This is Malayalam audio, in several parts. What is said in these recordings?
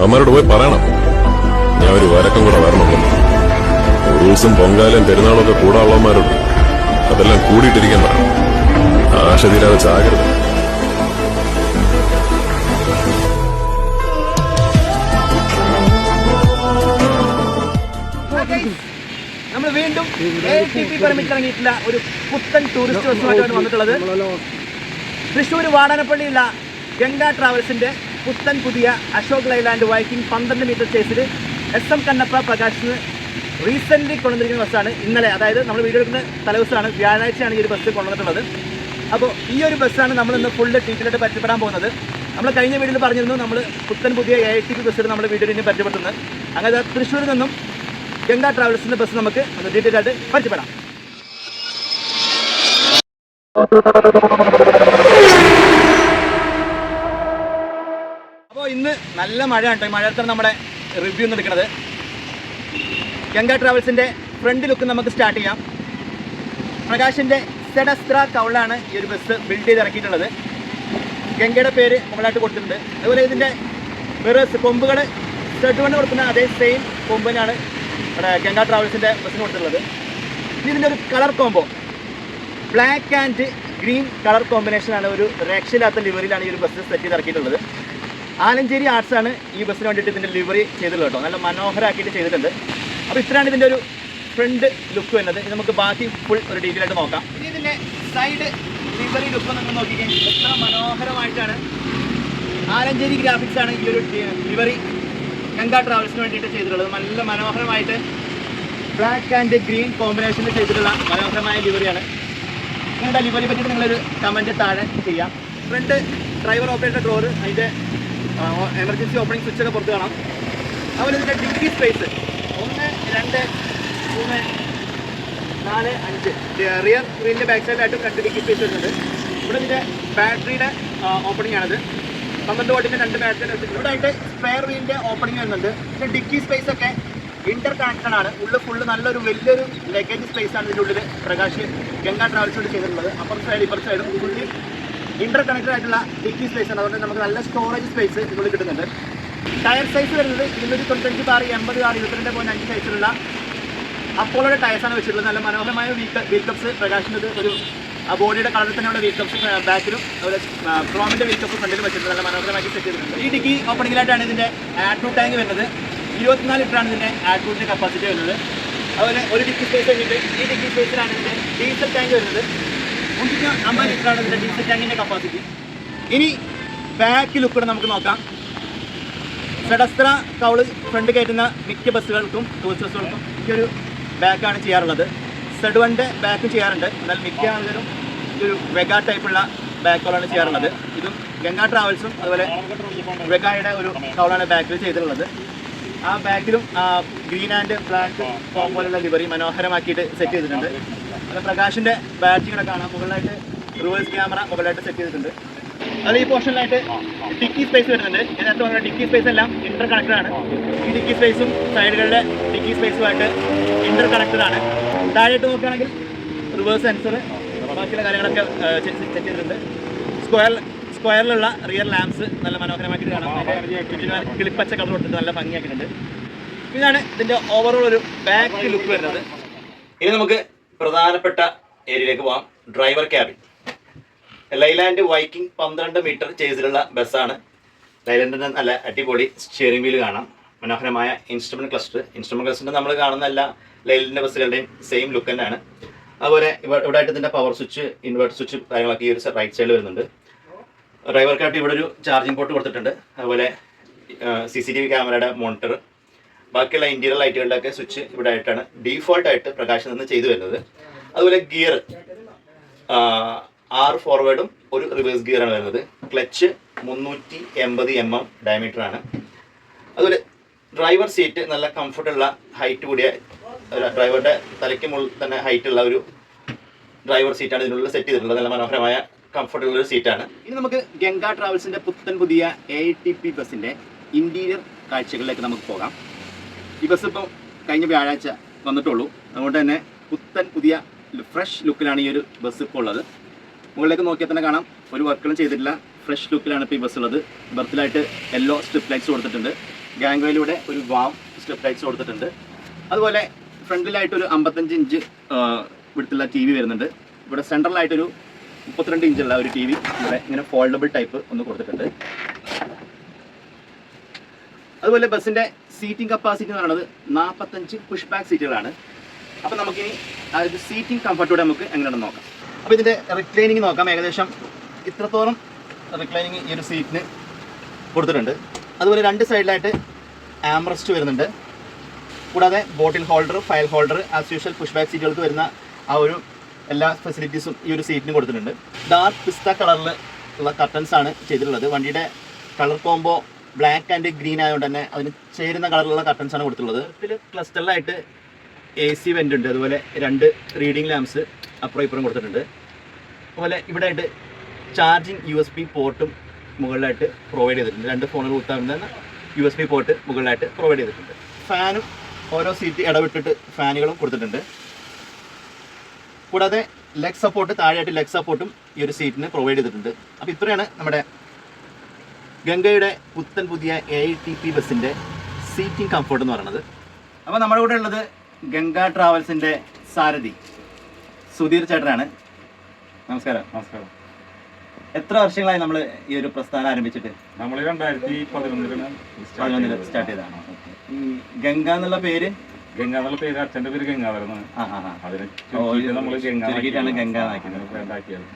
അവന്മാരോട് പോയി പറയണം ഞാൻ ഒരു വരക്കം കൂടെ വരണമെന്ന്. ഉറൂസും പൊങ്കാലും പെരുന്നാളൊക്കെ കൂടാനുള്ളവന്മാരോട് അതെല്ലാം കൂടിയിട്ടിരിക്കുന്നതാണ്. ആശ തീരാതെ ചാകരുത്. നമ്മൾ വീണ്ടും ATP പെർമിറ്റ് ഇറങ്ങിയിട്ടില്ല ഒരു പുത്തൻ ടൂറിസ്റ്റ് ബസ്സുമായിട്ടാണ് വന്നിട്ടുള്ളത്. തൃശ്ശൂർ വാടാനപ്പള്ളിയുള്ള ഗംഗ ട്രാവൽസിന്റെ പുത്തൻ പുതിയ അശോക് ലൈലാൻഡ് വൈക്കിംഗ് 12 മീറ്റർ ചേസിൽ SM കണ്ണപ്പ പ്രകാശിന് റീസെന്റ് കൊണ്ടുവന്നിരിക്കുന്ന ബസ്സാണ്. ഇന്നലെ, അതായത് നമ്മൾ വീഡിയോ എടുക്കുന്ന തലേദിവസമാണ്, വ്യാഴാഴ്ചയാണ് ഈ ഒരു ബസ് കൊണ്ടുവന്നിട്ടുള്ളത്. അപ്പോൾ ഈ ഒരു ബസ്സാണ് നമ്മൾ ഇന്ന് ഫുള്ള് ഡീറ്റെയിലായിട്ട് പരിചയപ്പെടാൻ പോകുന്നത്. നമ്മൾ കഴിഞ്ഞ വീഡിയോയിൽ പറഞ്ഞിരുന്നു നമ്മൾ പുത്തൻ പുതിയ ATP ബസ്സിൽ നമ്മൾ വീഡിയോയിൽ പരിചയപ്പെടുത്തുന്നത്. അങ്ങനെ തൃശ്ശൂരിൽ നിന്നും ഗംഗ ട്രാവൽസിന്റെ ബസ് നമുക്ക് ഡീറ്റെയിൽ ആയിട്ട് പരിചയപ്പെടാം. അപ്പോൾ ഇന്ന് നല്ല മഴയാണ്. ഈ മഴയത്താണ് നമ്മുടെ റിവ്യൂ ഒന്ന് എടുക്കുന്നത്. ഗംഗ ട്രാവൽസിന്റെ ഫ്രണ്ട് ലുക്ക് നമുക്ക് സ്റ്റാർട്ട് ചെയ്യാം. പ്രകാശിന്റെ സെഡസ്ത്ര കൗളാണ് ഈ ഒരു ബസ് ബിൽഡ് ചെയ്ത് ഇറക്കിയിട്ടുള്ളത്. ഗംഗയുടെ പേര് മുകളായിട്ട് കൊടുത്തിട്ടുണ്ട്. അതുപോലെ ഇതിന്റെ മിറേഴ്സ്, കൊമ്പുകൾ സ്റ്റഡ് കൊടുക്കുന്ന അതേ സെയിം കൊമ്പിനാണ് ഇവിടെ ഗംഗ ട്രാവൽസിന്റെ ബസ്സിന് കൊടുത്തിട്ടുള്ളത്. ഇതിന്റെ ഒരു colour combo, black and green colour കോമ്പിനേഷനാണ്. ഒരു രക്ഷയില്ലാത്ത ലിവറിയിലാണ് ഈ ഒരു ബസ് സെറ്റ് ചെയ്ത് ഇറക്കിയിട്ടുള്ളത്. ആലഞ്ചേരി ആർട്സ് ആണ് ഈ ബസ്സിന് വേണ്ടിയിട്ട് ഇതിന്റെ ലിവറി ചെയ്തിട്ടുള്ളത് കേട്ടോ. നല്ല മനോഹരമാക്കിയിട്ട് ചെയ്തിട്ടുണ്ട്. അപ്പോൾ ഇത്രയാണ് ഇതിന്റെ ഒരു ഫ്രണ്ട് ലുക്ക് വരുന്നത്. ഇത് നമുക്ക് ബാക്കി ഫുൾ ഒരു ഡീറ്റെയിൽ ആയിട്ട് നോക്കാം. ഇനി ഇതിന്റെ സൈഡ് ലിവറി ലുക്ക് നിങ്ങൾ നോക്കിക്കേ, എത്ര മനോഹരമായിട്ടാണ്. ആലഞ്ചേരി ഗ്രാഫിക്സ് ആണ് ഈ ഒരു ലിവറി ഗംഗ ട്രാവൽസിന് വേണ്ടിയിട്ട് ചെയ്തിട്ടുള്ളത്. നല്ല മനോഹരമായിട്ട് ബ്ലാക്ക് ആൻഡ് ഗ്രീൻ കോമ്പിനേഷനിൽ ചെയ്തിട്ടുള്ള മനോഹരമായ ലിവറിയാണ്. നിങ്ങളുടെ ലിവറി പറ്റിയിട്ട് നിങ്ങളൊരു കമൻറ്റ് താഴെ ചെയ്യാം. ഫ്രണ്ട് ഡ്രൈവർ ഓപ്പറേറ്റർ ഡോർ, അതിൻ്റെ എമർജൻസി ഓപ്പണിംഗ് സ്വിച്ച് ഒക്കെ പുറത്ത് കാണാം. അതുപോലെ ഇതിൻ്റെ ഡിക്കി സ്പേസ് 1, 2, 3, 4, 5 റിയർ വീലിൻ്റെ ബാക്ക് സൈഡിലായിട്ട് 2 ഡിക്കി സ്പേസ് വരുന്നുണ്ട്. ഇവിടെ ഇതിൻ്റെ ബാറ്ററിയുടെ ഓപ്പണിംഗ് ആണിത്. 12 വോട്ടിൻ്റെ 2 ബാറ്ററി വെച്ചിട്ടുണ്ട്. ഇവിടെ ആയിട്ട് സ്പെയർ വീലിൻ്റെ ഓപ്പണിംഗ് വരുന്നുണ്ട്. പിന്നെ ഡിക്കി സ്പേസ് ഒക്കെ ഇന്റർ കണക്ഷൻ ആണ്. ഉള്ളിൽ ഫുള്ള് നല്ലൊരു വലിയൊരു ലഗേജ് സ്പേസ് ആണ് ഇതിൻ്റെ ഉള്ളിൽ പ്രകാശ് ഗംഗ ട്രാവൽസ് കൊണ്ട് ചെയ്തിട്ടുള്ളത്. അപ്പുറത്തെ സൈഡ് ഇപ്പുറത്തെ സൈഡും ഫുള്ളി ഇന്റർ കണക്റ്റഡ് ആയിട്ടുള്ള ഡിക്കി സ്പേസ് ആണ്. അതുകൊണ്ട് നമുക്ക് നല്ല സ്റ്റോറേജ് സ്പേസ് ഇതിനുള്ളിൽ കിട്ടുന്നുണ്ട്. ടയർ സൈസ് വരുന്നത് 295 ബാർ 80 ബാർ 22.5 സൈസിലുള്ള അപ്പോളോയുടെ ടയർസാണ് വെച്ചിട്ടുള്ളത്. നല്ല മനോഹരമായ വീൽ കപ്സ് പ്രകാശിൻ്റെ ഒരു ബോഡിയുടെ കളറിൽ തന്നെയുള്ള വീൽ കപ്സ് ബാക്കിലും അതുപോലെ ക്രോമിൻ്റെ വീൽ കപ്പ് ഫ്രണ്ടിലും വെച്ചിട്ടുണ്ട്. നല്ല മനോഹരമാക്കി സെറ്റ് ചെയ്തിട്ടുണ്ട്. ഈ ഡിക്കി ഓപ്പണിംഗിലായിട്ടാണ് ഇതിൻ്റെ ആഡ് ടാങ്ക് വരുന്നത്. 24 ലിറ്ററാണ് ഇതിൻ്റെ ആഡ് കപ്പാസിറ്റി വരുന്നത്. അതുപോലെ ഒരു ഡിക്കി സ്പേസ് കഴിഞ്ഞിട്ട് ഈ ഡിക്കി സ്പേസിലാണ് ഇതിൻ്റെ ഡീസൽ ടാങ്ക് വരുന്നത്. 50 ലിറ്ററാണ് ഇതിൻ്റെ ഡീസൽ ടാങ്കിൻ്റെ കപ്പാസിറ്റി. ഇനി ബാക്ക് ലുക്ക് നമുക്ക് നോക്കാം. സെഡസ്ത്ര കൗള് ഫ്രണ്ട് കയറ്റുന്ന മിക്ക ബസ്സുകൾക്കും ടൂറിസ്റ്റ് ബസ്സുകൾക്കും ഈ ഒരു ബാക്കാണ് ചെയ്യാറുള്ളത്. സെഡ്വൻ്റെ ബാക്കും ചെയ്യാറുണ്ട്. എന്നാൽ മിക്ക ആളുകളും ഇതൊരു വെഗ ടൈപ്പുള്ള ബാക്കുകളാണ് ചെയ്യാറുള്ളത്. ഇതും ഗംഗ ട്രാവൽസും അതുപോലെ വെഗയുടെ ഒരു കൗളാണ് ബാക്കിൽ ചെയ്തിട്ടുള്ളത്. ആ ബാക്കിലും ഗ്രീൻ ആൻഡ് ബ്ലാക്ക് പോലുള്ള ലിവറി മനോഹരമാക്കിയിട്ട് സെറ്റ് ചെയ്തിട്ടുണ്ട്. അത് പ്രകാശിൻ്റെ ബാറ്ററി കൂടെ കാണാം. മുകളിലായിട്ട് റിവേഴ്സ് ക്യാമറ മുകളിലായിട്ട് സെറ്റ് ചെയ്തിട്ടുണ്ട്. അത് ഈ പോർഷനിലായിട്ട് ഡിക്കി സ്പേസ് വരുന്നുണ്ട്. ഇതിനകത്ത് പറഞ്ഞ ഡിക്കി സ്പേസ് എല്ലാം ഇന്റർ കണക്റ്റഡ് ആണ്. ഈ ഡിക്കി സ്പേസും സൈഡുകളുടെ ഡിക്കി സ്പേസുമായിട്ട് ഇന്റർ കണക്റ്റഡ് ആണ്. താഴെയിട്ട് നോക്കുകയാണെങ്കിൽ റിവേഴ്സ് സെൻസർ, ബാക്കിയുള്ള കാര്യങ്ങളൊക്കെ സെറ്റ് ചെയ്തിട്ടുണ്ട്. സ്ക്വയറിലുള്ള റിയർ ലാംപ്സ് നല്ല മനോഹരമാക്കിയിട്ട് കാണാം. കിളിപ്പച്ച കളർ കൊടുത്തിട്ട് നല്ല ഭംഗിയാക്കിയിട്ടുണ്ട്. ഇതാണ് ഇതിൻ്റെ ഓവറോൾ ഒരു ബാക്ക് ലുക്ക് വരുന്നത്. ഇനി നമുക്ക് പ്രധാനപ്പെട്ട ഏരിയയിലേക്ക് പോകാം. Driver cabin. Leyland Viking 12 metre ചേസിലുള്ള ബസ്സാണ്. ലൈലാൻഡിൻ്റെ നല്ല അടിപൊളി സ്റ്റിയറിംഗ് വീല് കാണാം. മനോഹരമായ ഇൻസ്ട്രുമെൻറ്റ് ക്ലസ്റ്റർ നമ്മൾ കാണുന്ന എല്ലാ ലൈലാൻഡിൻ്റെ ബസ്സുകളുടെയും സെയിം ലുക്ക് തന്നെയാണ്. അതുപോലെ ഇവിടെ ആയിട്ട് ഇതിൻ്റെ പവർ സ്വിച്ച്, ഇൻവേർട്ടർ സ്വിച്ച് കാര്യങ്ങളൊക്കെ ഈ ഒരു റൈറ്റ് സൈഡിൽ വരുന്നുണ്ട്. ഡ്രൈവർക്കായിട്ട് ഇവിടെ ഒരു ചാർജിങ് പോർട്ട് കൊടുത്തിട്ടുണ്ട്. അതുപോലെ CCTV ക്യാമറയുടെ മോണിറ്റർ, ബാക്കിയുള്ള ഇൻറ്റീരിയർ ലൈറ്റുകളുടെയൊക്കെ സ്വിച്ച് ഇവിടെ ആയിട്ടാണ് ഡീഫോൾട്ടായിട്ട് പ്രകാശം നിന്ന് ചെയ്തു വരുന്നത്. അതുപോലെ ഗിയർ 6 ഫോർവേഡും ഒരു റിവേഴ്സ് ഗിയറാണ് വരുന്നത്. ക്ലച്ച് 380 mm ഡയമീറ്റർ ആണ്. അതുപോലെ ഡ്രൈവർ സീറ്റ് നല്ല കംഫർട്ടുള്ള ഹൈറ്റ് കൂടിയ ഡ്രൈവറുടെ തലയ്ക്ക് മുകളിൽ തന്നെ ഹൈറ്റുള്ള ഒരു ഡ്രൈവർ സീറ്റാണ് ഇതിനുള്ളിൽ സെറ്റ് ചെയ്തിട്ടുള്ളത്. നല്ല മനോഹരമായ കംഫർട്ടുള്ള ഒരു സീറ്റാണ്. ഇനി നമുക്ക് ഗംഗ ട്രാവൽസിൻ്റെ പുത്തൻ പുതിയ ATP ബസ്സിൻ്റെ ഇൻറ്റീരിയർ കാഴ്ചകളിലേക്ക് നമുക്ക് പോകാം. ഈ ബസ് ഇപ്പോൾ കഴിഞ്ഞ വ്യാഴാഴ്ച വന്നിട്ടുള്ളൂ. അതുകൊണ്ട് തന്നെ പുത്തൻ പുതിയ ഫ്രഷ് ലുക്കിലാണ് ഈ ഒരു ബസ് ഇപ്പോൾ ഉള്ളത്. മുകളിലേക്ക് നോക്കിയാൽ തന്നെ കാണാം, ഒരു വർക്കുകളും ചെയ്തിട്ടില്ല. ഫ്രഷ് ലുക്കിലാണ് ഇപ്പോൾ ഈ ബസ് ഉള്ളത്. ബർത്തിലായിട്ട് യെല്ലോ സ്ട്രിപ്പ് ലൈറ്റ്സ് കൊടുത്തിട്ടുണ്ട്. ഗാംഗോയിലൂടെ ഒരു വാം സ്റ്റെപ്പ് ലൈറ്റ്സ് കൊടുത്തിട്ടുണ്ട്. അതുപോലെ ഫ്രണ്ടിലായിട്ട് ഒരു 55 ഇഞ്ച് വിടുത്തുള്ള ടി വി വരുന്നുണ്ട്. ഇവിടെ സെൻട്രലായിട്ടൊരു 32 ഇഞ്ചുള്ള ഒരു ടി വി ഇവിടെ ഇങ്ങനെ ഫോൾഡബിൾ ടൈപ്പ് ഒന്ന് കൊടുത്തിട്ടുണ്ട്. അതുപോലെ ബസ്സിൻ്റെ സീറ്റിംഗ് കപ്പാസിറ്റി എന്ന് പറയുന്നത് 45 പുഷ് ബാക്ക് സീറ്റുകളാണ്. അപ്പോൾ നമുക്കിനി അതായത് സീറ്റിംഗ് കംഫർട്ടോടെ നമുക്ക് എങ്ങനെയാണെന്ന് നോക്കാം. അപ്പോൾ ഇതിൻ്റെ റിക്ലൈനിങ് നോക്കാം. ഏകദേശം ഇത്രത്തോളം റിക്ലൈനിങ് ഈ ഒരു സീറ്റിന് കൊടുത്തിട്ടുണ്ട്. അതുപോലെ രണ്ട് സൈഡിലായിട്ട് ആംറസ്റ്റ് വരുന്നുണ്ട്. കൂടാതെ bottle holder, file holder, as usual push back സീറ്റുകൾക്ക് വരുന്ന ആ ഒരു എല്ലാ ഫെസിലിറ്റീസും ഈ ഒരു സീറ്റിന് കൊടുത്തിട്ടുണ്ട്. ഡാർക്ക് പിസ്ത കളറിൽ ഉള്ള കർട്ടൻസ് ആണ് ചെയ്തിട്ടുള്ളത്. വണ്ടിയുടെ colour combo black and green ആയതുകൊണ്ട് തന്നെ അതിന് ചേരുന്ന കളറിലുള്ള കർട്ടൻസ് ആണ് കൊടുത്തിട്ടുള്ളത്. ഇതിൽ ക്ലസ്റ്ററിലായിട്ട് AC വെൻ്റ് ഉണ്ട്. അതുപോലെ 2 റീഡിംഗ് ലാംപ്സ് അപ്പുറം ഇപ്പുറം കൊടുത്തിട്ടുണ്ട്. അതുപോലെ ഇവിടെ ആയിട്ട് ചാർജിങ് USB പോർട്ടും മുകളിലായിട്ട് പ്രൊവൈഡ് ചെയ്തിട്ടുണ്ട്. 2 ഫോണുകൾ കുത്താവുന്ന USB പോർട്ട് മുകളിലായിട്ട് പ്രൊവൈഡ് ചെയ്തിട്ടുണ്ട്. ഫാനും ഓരോ സീറ്റ് ഇടവിട്ടിട്ട് ഫാനുകളും കൊടുത്തിട്ടുണ്ട്. കൂടാതെ ലെഗ് സപ്പോർട്ട്, താഴെയായിട്ട് ലെഗ് സപ്പോർട്ടും ഈ ഒരു സീറ്റിന് പ്രൊവൈഡ് ചെയ്തിട്ടുണ്ട്. അപ്പോൾ ഇത്രയാണ് നമ്മുടെ ഗംഗയുടെ പുത്തൻ പുതിയ AITP ബസ്സിൻ്റെ സീറ്റിംഗ് കംഫർട്ട് എന്ന് പറയുന്നത്. അപ്പോൾ നമ്മുടെ കൂടെ ഉള്ളത് ഗംഗ ട്രാവൽസിൻ്റെ സാരഥി സുധീർ ചേട്ടനാണ്. നമസ്കാരം. നമസ്കാരം. എത്ര വർഷങ്ങളായി നമ്മൾ ഈ ഒരു പ്രസ്ഥാനം ആരംഭിച്ചിട്ട്? നമ്മൾ 2011 സ്റ്റാർട്ട് ചെയ്തതാണ്. ഈ ഗംഗ എന്നുള്ള പേര്, ഗംഗ എന്നുള്ള പേര് അച്ഛൻ്റെ പേര് ഗംഗാധരനാണ്. അതിന് നമ്മൾ ഗംഗ ഉണ്ടാക്കിയത്.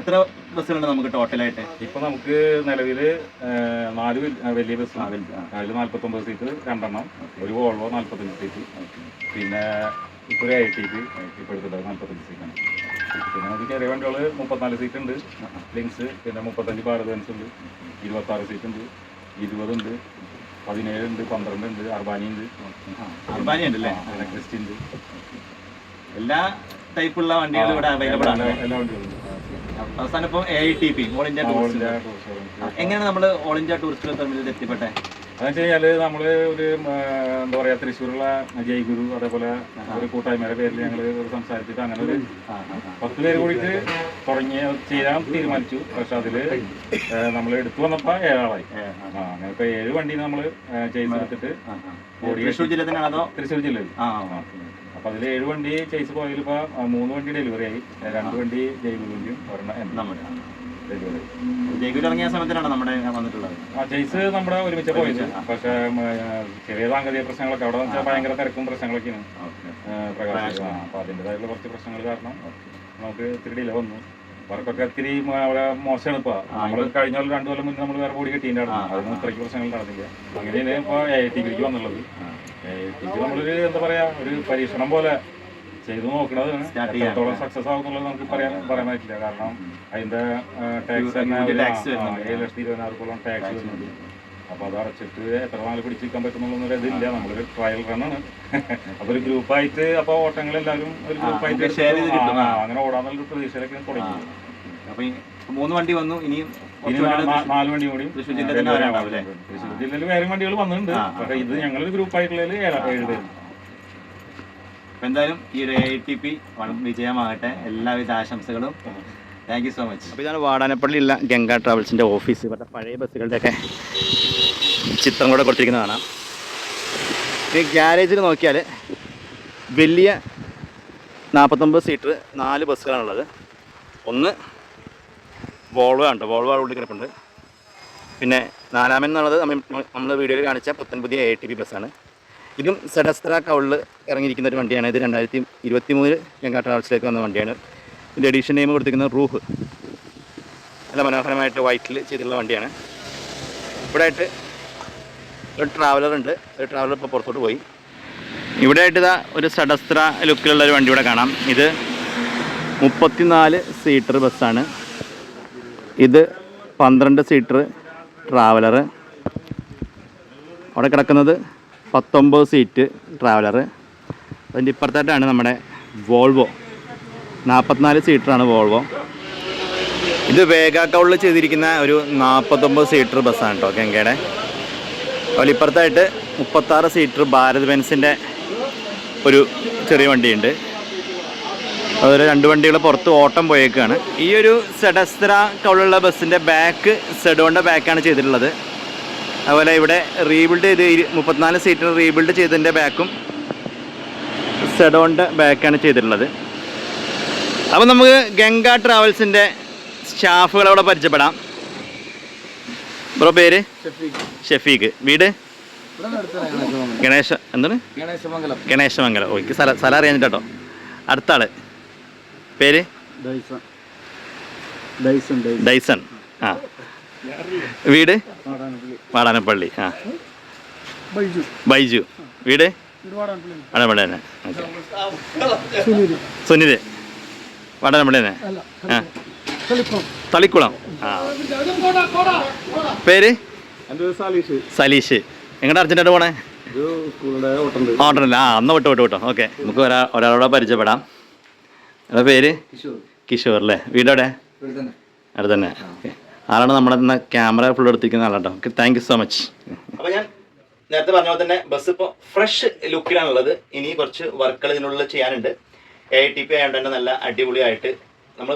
എത്ര ബസ്സുകളുണ്ട് നമുക്ക് ടോട്ടലായിട്ട്? ഇപ്പൊ നമുക്ക് നിലവില് 4 വലിയ ബസ്, അതിൽ 49 സീറ്റ് 2 എണ്ണം, ഒരു വോൾവോ 45 സീറ്റ്, പിന്നെ ഇപ്പൊ ഒരു AITP ഇപ്പൊ എടുത്തിട്ടുള്ളത് 45 സീറ്റാണ്. പിന്നെ നമുക്ക് ചെറിയ വണ്ടികൾ 34 സീറ്റ് ഉണ്ട്, ലിങ്സ്, പിന്നെ 35 ഭാരത് ബെൻസ് ഉണ്ട്, 26 സീറ്റ് ഉണ്ട്, 20 ഉണ്ട്, 17 ഉണ്ട്, 12 ഉണ്ട്, അർബാനി ഉണ്ട്. അർബാനി ഉണ്ടല്ലേ? പിന്നെ ക്രിസ്റ്റി ഉണ്ട്. എല്ലാ ടൈപ്പുള്ള വണ്ടികൾ ഇവിടെ അവൈലബിൾ ആണ്. എല്ലാ വണ്ടികളും ഉണ്ട്. അവസാനം ഇപ്പോൾ AITP ഓൾ ഇന്ത്യ ടൂറിസ്റ്റ്. എങ്ങനെയാണ് നമ്മൾ ഓൾ ഇന്ത്യ ടൂറിസ്റ്റുകൾ തമ്മിൽ എത്തിപ്പെട്ടെ? അതെന്ന് വെച്ച് കഴിഞ്ഞാൽ നമ്മൾ ഒരു എന്താ പറയുക, തൃശ്ശൂരുള്ള ജയ്ഗുരു അതേപോലെ ഒരു കൂട്ടായ്മയുടെ പേരിൽ ഞങ്ങൾ സംസാരിച്ചിട്ട് അങ്ങനെ ഒരു 10 പേര് കൂടിയിട്ട് ചെയ്യാൻ തീരുമാനിച്ചു. പക്ഷെ അതിൽ നമ്മൾ എടുത്തു വന്നപ്പോൾ 7 ആളായി. അങ്ങനെ ഇപ്പോൾ 7 വണ്ടി നമ്മൾ ചെയ്തെടുത്തിട്ട് തൃശ്ശൂർ ജില്ല തന്നെയാണോ അതോ? തൃശ്ശൂർ ജില്ലയിൽ. അപ്പോൾ അതിൽ 7 വണ്ടി ചെയ്സ് പോയതിൽ ഇപ്പോൾ 3 വണ്ടി ഡെലിവറി ആയി, 2 വണ്ടി ജയ്ഗുരുവിൻ്റെയും ഒരെണ്ണം ഡെലിവറി. ജയ്ഗുരു ഇറങ്ങിയ സമയത്തിനാണ് നമ്മുടെ വന്നിട്ടുള്ളത്. ജയ്സ് നമ്മുടെ ഒരുമിച്ച് പോയത്. പക്ഷേ ചെറിയ സാങ്കേതിക പ്രശ്നങ്ങളൊക്കെ അവിടെ വെച്ചാൽ ഭയങ്കര തിരക്കും പ്രശ്നങ്ങളൊക്കെയാണ് പ്രകാശം. അപ്പോൾ അതിൻ്റെതായിട്ടുള്ള കുറച്ച് പ്രശ്നങ്ങൾ കാരണം നമുക്ക് ഇത്തിരി ഡിലേ വന്നു. വർക്കൊക്കെ ഇത്തിരി അവിടെ മോശമാണ്. ഇപ്പോൾ നമ്മൾ കഴിഞ്ഞ 2 കൊല്ലം മുന്നേ നമ്മൾ വേറെ ബോഡി കിട്ടിയിട്ടുണ്ടായിരുന്നു. അതിന് ഇത്രയ്ക്ക് പ്രശ്നങ്ങൾ നടന്നില്ല. അങ്ങനെയാണ് ഇപ്പോൾ AITPക്ക് വന്നുള്ളത്. AITP നമ്മളൊരു എന്താ പറയുക, ഒരു പരീക്ഷണം പോലെ ചെയ്തു നോക്കണത്. എത്രത്തോളം സക്സസ് ആവുന്നുള്ളത് നമുക്ക് പറയാൻ പറ്റില്ല. കാരണം അതിൻ്റെ ടാക്സ് തന്നെ 7,20,000 ടാക്സ് വരുന്നുണ്ട്. അപ്പോൾ അത് അടച്ചിട്ട് എത്ര നാൾ പിടിച്ചിരിക്കാൻ പറ്റുന്നുള്ളൊരു ഇതില്ല. നമ്മളൊരു ട്രയൽ റണ്ണാണ്. അപ്പോൾ ഒരു ഗ്രൂപ്പായിട്ട്, അപ്പോൾ ഓട്ടങ്ങളെല്ലാവരും ഒരു ഗ്രൂപ്പായിട്ട് അങ്ങനെ ഓടാന്നുള്ളൊരു പ്രതീക്ഷയിലൊക്കെ തുടങ്ങി. അപ്പോൾ 3 വണ്ടി വന്നു. ഇനി 4 വണ്ടി കൂടി തൃശ്ശൂർ ജില്ലയിൽ തന്നെ വരാനാവില്ലേ? തൃശ്ശൂർ ജില്ലയിൽ വേറെ വണ്ടികൾ വന്നിട്ടുണ്ട്. പക്ഷേ ഇത് ഞങ്ങളൊരു ഗ്രൂപ്പായിട്ടുള്ളതിൽ 7 പേര്. എന്തായാലും ഈ ഒരു AITP വിജയമാകട്ടെ. എല്ലാവിധ ആശംസകളും. Thank you so much. അപ്പോൾ ഇതാണ് വാടാനപ്പള്ളിയുള്ള ഗംഗ ട്രാവൽസിൻ്റെ ഓഫീസ്. ഇവരുടെ പഴയ ബസ്സുകളുടെയൊക്കെ ചിത്രം കൂടെ കൊടുത്തിരിക്കുന്നതാണ്. ഈ ഗ്യാരേജിൽ നോക്കിയാൽ വലിയ 49 സീറ്റർ 4 ബസ്സുകളാണുള്ളത്. ഒന്ന് വോൾവോ ആണ്. വോൾവോ ഉള്ളിൽ കിടപ്പുണ്ട്. പിന്നെ 4ാമെന്നുള്ളത് നമ്മൾ വീഡിയോയിൽ കാണിച്ച പുത്തൻ പുതിയ AITP ബസ്സാണ്. ഇതും സെഡസ്ത്ര കൗളിൽ ഇറങ്ങിയിരിക്കുന്ന ഒരു വണ്ടിയാണ്. ഇത് 2023 ഗംഗ ട്രാവൽസിലേക്ക് വന്ന വണ്ടിയാണ്. ഇതിൻ്റെ എഡീഷൻ നെയിം കൊടുത്തിരിക്കുന്നത് റൂഹ്. നല്ല മനോഹരമായിട്ട് വൈറ്റിൽ ചെയ്തിട്ടുള്ള വണ്ടിയാണ്. ഇവിടെ ആയിട്ട് ഒരു ട്രാവലർ ഉണ്ട്. ഒരു ട്രാവലർ ഇപ്പോൾ പുറത്തോട്ട് പോയി. ഇവിടെ ആയിട്ട് ഇതാ ഒരു സെഡസ്ത്ര ലുക്കിലുള്ള ഒരു വണ്ടി ഇവിടെ കാണാം. ഇത് 34 സീറ്റർ ബസ്സാണ്. ഇത് 12 സീറ്റർ ട്രാവലർ. അവിടെ കിടക്കുന്നത് 19 സീറ്റ് ട്രാവലർ. അതിൻ്റെ ഇപ്പുറത്തായിട്ടാണ് നമ്മുടെ വോൾവോ. 44 സീറ്ററാണ് വോൾവോ. ഇത് വേഗാക്കൗളിൽ ചെയ്തിരിക്കുന്ന ഒരു 49 സീറ്റർ ബസ്സാണ് കേട്ടോ ഗംഗയുടെ. അതുപോലെ ഇപ്പുറത്തായിട്ട് 36 സീറ്റർ ഭാരത് ബെൻസിൻ്റെ ഒരു ചെറിയ വണ്ടിയുണ്ട്. അതുപോലെ 2 വണ്ടികൾ പുറത്ത് ഓട്ടം പോയേക്കാണ്. ഈ ഒരു സെഡസ്ത്ര കൗളുള്ള ബസ്സിൻ്റെ ബാക്ക് സെഡോൻ്റെ ബാക്കാണ് ചെയ്തിട്ടുള്ളത്. അതുപോലെ ഇവിടെ റീബിൽഡ് ചെയ്ത് 34 സീറ്റർ റീബിൽഡ് ചെയ്തതിൻ്റെ ബാക്കും സെഡോണിൻ്റെ ബാക്കാണ് ചെയ്തിട്ടുള്ളത്. അപ്പോൾ നമുക്ക് ഗംഗ ട്രാവൽസിൻ്റെ സ്റ്റാഫുകളെ അവിടെ പരിചയപ്പെടാം. ബ്രോ പേര്? ഷെഫീഖ്. വീട്? എന്താണ്? ഗണേശമംഗലം. ഓ എനിക്ക് സ്ഥലം അറിയാഞ്ഞിട്ട് കേട്ടോ. അടുത്ത ആള് പേര്? ഡൈസൺ. ആ വീട്? വാടാനപ്പള്ളി. ആ ബൈജു. വീട്? വാടാനപ്പള്ളി തന്നെ. സുനിൽ വാടാനപ്പള്ളി തന്നെ. ആ തളിക്കുളം. ആ പേര്? സലീഷ്. എങ്ങോട്ട് അർജന്റായിട്ട് പോണേ? ഓട്ടണ്ടല്ലേ? ആ അന്ന് വിട്ടോ. ഓക്കെ, നമുക്ക് ഒരാളോടെ പരിചയപ്പെടാം. എന്താ പേര്? കിഷോർ അല്ലേ? വീടവിടെ? അവിടെ തന്നെ. ഓക്കെ, ആളാണ് നമ്മുടെ ക്യാമറ ഫുൾ എടുത്തിരിക്കുന്ന ആളാട്ടോ. Okay, thank you so much. അപ്പോൾ ഞാൻ നേരത്തെ പറഞ്ഞ പോലെ തന്നെ ബസ് ഇപ്പോൾ ഫ്രഷ് ലുക്കിലാണുള്ളത്. ഇനി കുറച്ച് വർക്കുകൾ ഇതിനുള്ളിൽ ചെയ്യാനുണ്ട്. ATP ആയതുകൊണ്ട് തന്നെ നല്ല അടിപൊളിയായിട്ട് നമ്മൾ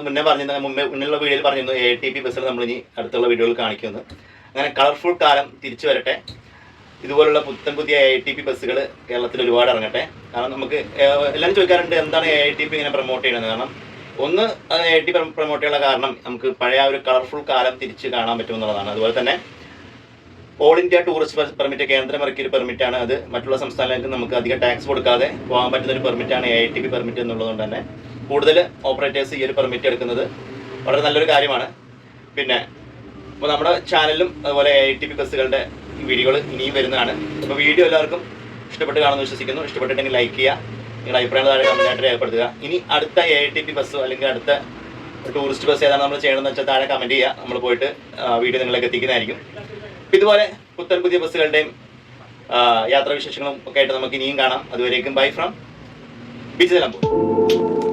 മുന്നിലുള്ള വീഡിയോയിൽ പറഞ്ഞിരുന്നു ATP ബസ്സിൽ നമ്മൾ ഇനി അടുത്തുള്ള വീഡിയോയിൽ കാണിക്കുന്നു. അങ്ങനെ കളർഫുൾ കാലം തിരിച്ചു വരട്ടെ. ഇതുപോലുള്ള പുതിയ ATP ബസ്സുകൾ കേരളത്തിൽ ഒരുപാട് ഇറങ്ങട്ടെ. കാരണം നമുക്ക് എല്ലാവരും ചോദിക്കാറുണ്ട് എന്താണ് ATP ഇങ്ങനെ പ്രൊമോട്ട് ചെയ്യുന്നത്. കാരണം ഒന്ന് ATP പ്രൊമോട്ട് ചെയ്യാനുള്ള കാരണം നമുക്ക് പഴയ ഒരു കളർഫുൾ കാലം തിരിച്ച് കാണാൻ പറ്റുമെന്നുള്ളതാണ്. അതുപോലെ തന്നെ ഓൾ ഇന്ത്യ ടൂറിസ്റ്റ് പെർമിറ്റ് കേന്ദ്രം ഇറക്കിയൊരു പെർമിറ്റാണ്. അത് മറ്റുള്ള സംസ്ഥാനങ്ങൾക്ക് നമുക്ക് അധികം ടാക്സ് കൊടുക്കാതെ പോകാൻ പറ്റുന്ന ഒരു പെർമിറ്റാണ് ATP പെർമിറ്റ് എന്നുള്ളതുകൊണ്ട് തന്നെ കൂടുതൽ ഓപ്പറേറ്റേഴ്സ് ഈ ഒരു പെർമിറ്റ് എടുക്കുന്നത് വളരെ നല്ലൊരു കാര്യമാണ്. പിന്നെ അപ്പോൾ നമ്മുടെ ചാനലിലും അതുപോലെ ATP ബസ്സുകളുടെ വീഡിയോകൾ ഇനിയും വരുന്നതാണ്. അപ്പോൾ വീഡിയോ എല്ലാവർക്കും ഇഷ്ടപ്പെട്ട് കാണുമെന്ന് വിശ്വസിക്കുന്നു. ഇഷ്ടപ്പെട്ടിട്ടുണ്ടെങ്കിൽ ലൈക്ക് ചെയ്യുക, നിങ്ങളുടെ അഭിപ്രായം താഴെ കമൻറ്റായിട്ട് രേഖപ്പെടുത്തുക. ഇനി അടുത്ത ATP ബസ്സോ അല്ലെങ്കിൽ അടുത്ത ടൂറിസ്റ്റ് ബസ് ഏതാണ് നമ്മൾ ചെയ്യണമെന്ന് വെച്ചാൽ താഴെ കമൻറ്റ് ചെയ്യുക. നമ്മൾ പോയിട്ട് വീഡിയോ നിങ്ങളിലേക്ക് എത്തിക്കുന്നതായിരിക്കും. ഇതുപോലെ പുതിയ ബസ്സുകളുടെയും യാത്രാവിശേഷങ്ങളും ഒക്കെ ആയിട്ട് നമുക്ക് ഇനിയും കാണാം. അതുവരേക്കും ബൈ ഫ്രം ബീച്ച് നിലമ്പൂർ.